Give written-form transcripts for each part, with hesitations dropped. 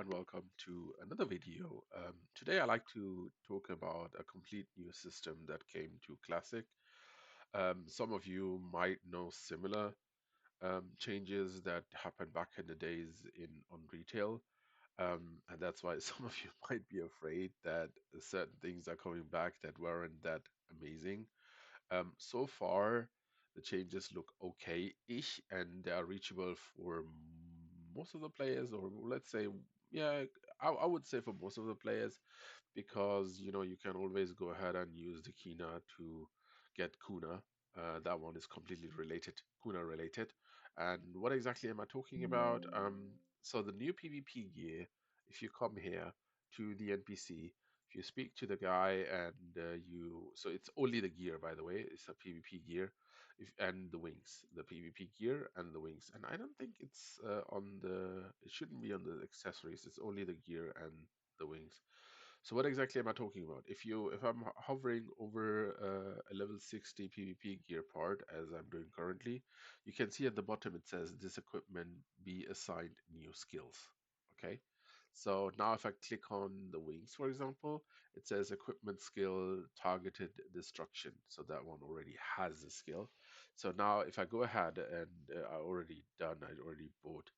welcome to another video. Today I like to talk about a complete new system that came to Classic. Some of you might know similar changes that happened back in the days in on retail, and that's why some of you might be afraid that certain things are coming back that weren't that amazing. So far, the changes look okay-ish, and they are reachable for most of the players, or let's say, yeah, I would say for most of the players, because you can always go ahead and use the Kina to get Kuna. That one is completely related, Kuna related. And what exactly am I talking about? So the new PvP gear, if you come here to the NPC, if you speak to the guy and so it's only the gear, by the way, it's a PvP gear, and the wings, the PvP gear and the wings. And I don't think it's it shouldn't be on the accessories. It's only the gear and the wings. So what exactly am I talking about? If I'm hovering over a level 60 PvP gear part, as I'm doing currently, you can see at the bottom it says this equipment be assigned new skills. Okay. So now if I click on the wings, for example, it says equipment skill targeted destruction. So that one already has the skill. So now if I go ahead and I already bought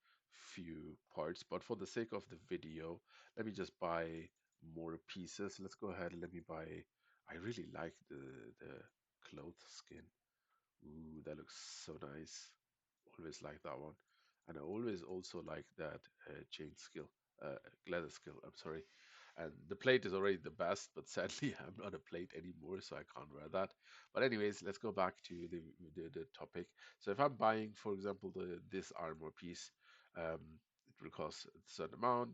few parts, but for the sake of the video, let me just buy more pieces. Let's go ahead and let me buy. I really like the cloth skin. Ooh, that looks so nice. Always like that one. And I always also like that chain skill, leather skill. I'm sorry. And the plate is already the best, but sadly I'm not a plate anymore, so I can't wear that. But anyways, let's go back to the topic. So if I'm buying, for example, this armor piece, it will cost a certain amount,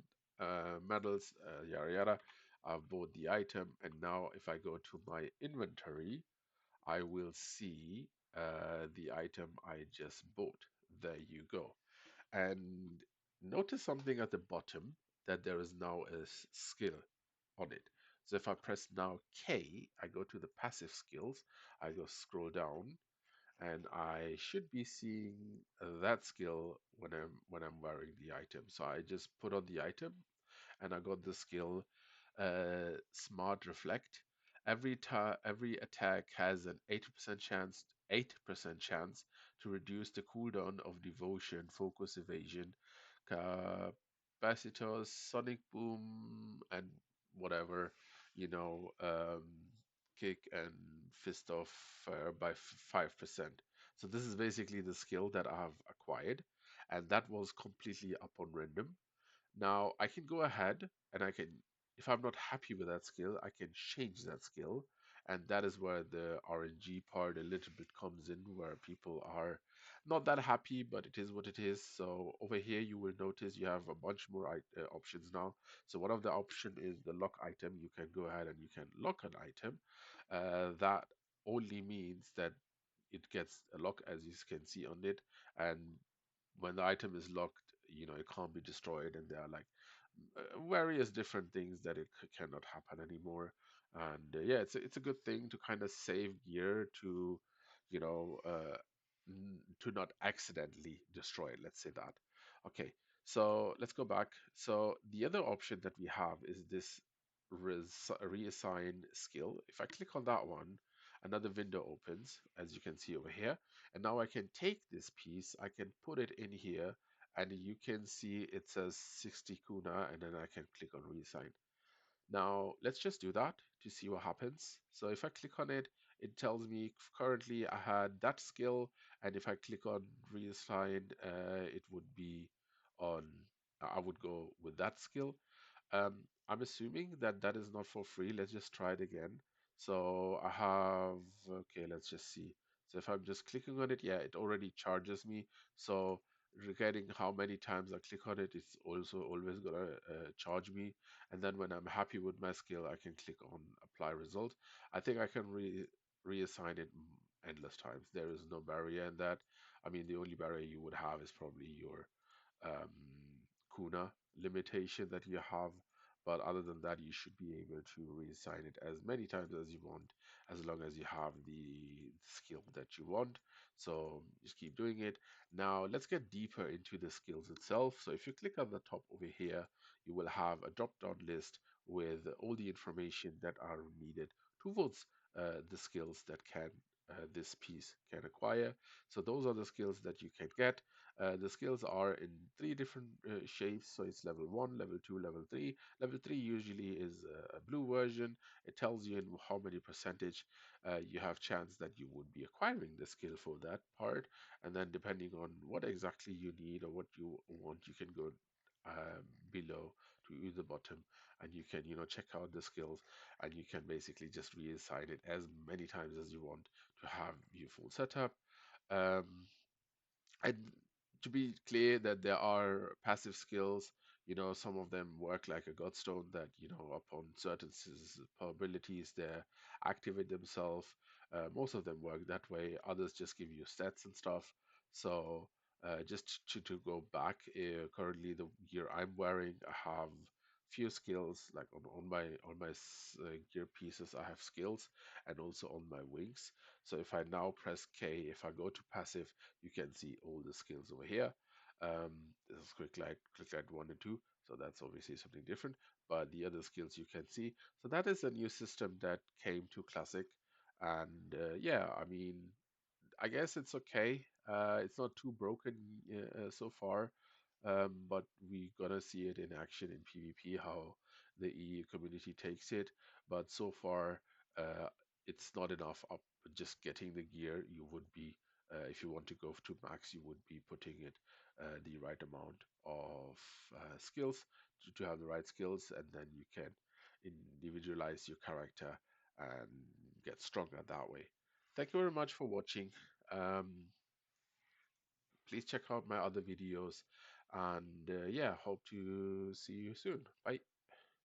medals, yada yada. I've bought the item, and now if I go to my inventory, I will see the item I just bought. There you go. And notice something at the bottom that there is now a skill on it. So if I press now K, I go to the passive skills, I go scroll down, and I should be seeing that skill when I'm wearing the item. So I just put on the item, and I got the skill Smart Reflect. Every attack has an 8% chance to reduce the cooldown of Devotion, Focus Evasion, Capacitors, Sonic Boom, and whatever, you know, kick and fist off by 5%. So this is basically the skill that I have acquired, and that was completely up on random. Now I can go ahead and if I'm not happy with that skill, I can change that skill. And that is where the RNG part a little bit comes in, where people are not that happy, but it is what it is. So over here, you will notice you have a bunch more options now. So one of the option is the lock item. You can go ahead and you can lock an item. That only means that it gets a lock, as you can see on it, and when the item is locked, it can't be destroyed, and there are like various different things that it cannot happen anymore. And yeah, it's a good thing to kind of save gear to, you know, uh, to not accidentally destroy it. Let's say that. Okay, so let's go back. So the other option that we have is this reassign skill. If I click on that one, another window opens, as you can see over here. And now I can take this piece, I can put it in here, and you can see it says 60 kuna, and then I can click on reassign. Now let's just do that to see what happens. So if I click on it, it tells me currently I had that skill, and if I click on reassign, it would be on, I would go with that skill. I'm assuming that that is not for free. Let's just try it again. So I have, okay, let's just see. So if I'm just clicking on it, yeah, it already charges me. So regarding how many times I click on it, it's also always gonna charge me. And then when I'm happy with my skill, I can click on apply result. I think I can reassign it endless times. There is no barrier in that. I mean, the only barrier you would have is probably your kuna limitation that you have. But other than that, you should be able to reassign it as many times as you want. as long as you have the skill that you want. So just keep doing it. Now let's get deeper into the skills itself. So if you click on the top over here, you will have a drop-down list with all the information that are needed towards the skills that can this piece can acquire. So those are the skills that you can get. The skills are in three different shapes. So it's level 1, level 2, level 3. Level 3 usually is a blue version. It tells you in how many percentage you have chance that you would be acquiring the skill for that part. And then depending on what exactly you need or what you want, you can go below to the bottom, and you can check out the skills, and you can basically just reassign it as many times as you want to have your full setup. um, and to be clear that there are passive skills, some of them work like a godstone that, upon certain probabilities they activate themselves. Most of them work that way. Others just give you stats and stuff. So just to go back, currently the gear I'm wearing, I have few skills like on my gear pieces. I have skills, and also on my wings. So if I now press K, if I go to passive, you can see all the skills over here. This is quick light 1 and 2, so that's obviously something different, but the other skills you can see. So that is a new system that came to Classic, and yeah, I mean, I guess it's okay. It's not too broken so far, but we gonna see it in action in PvP how the EU community takes it. But so far, uh, it's not enough up just getting the gear. You would be, if you want to go to max, you would be putting it the right amount of skills to have the right skills, and then you can individualize your character and get stronger that way. Thank you very much for watching. Um, please check out my other videos, and yeah, hope to see you soon. Bye.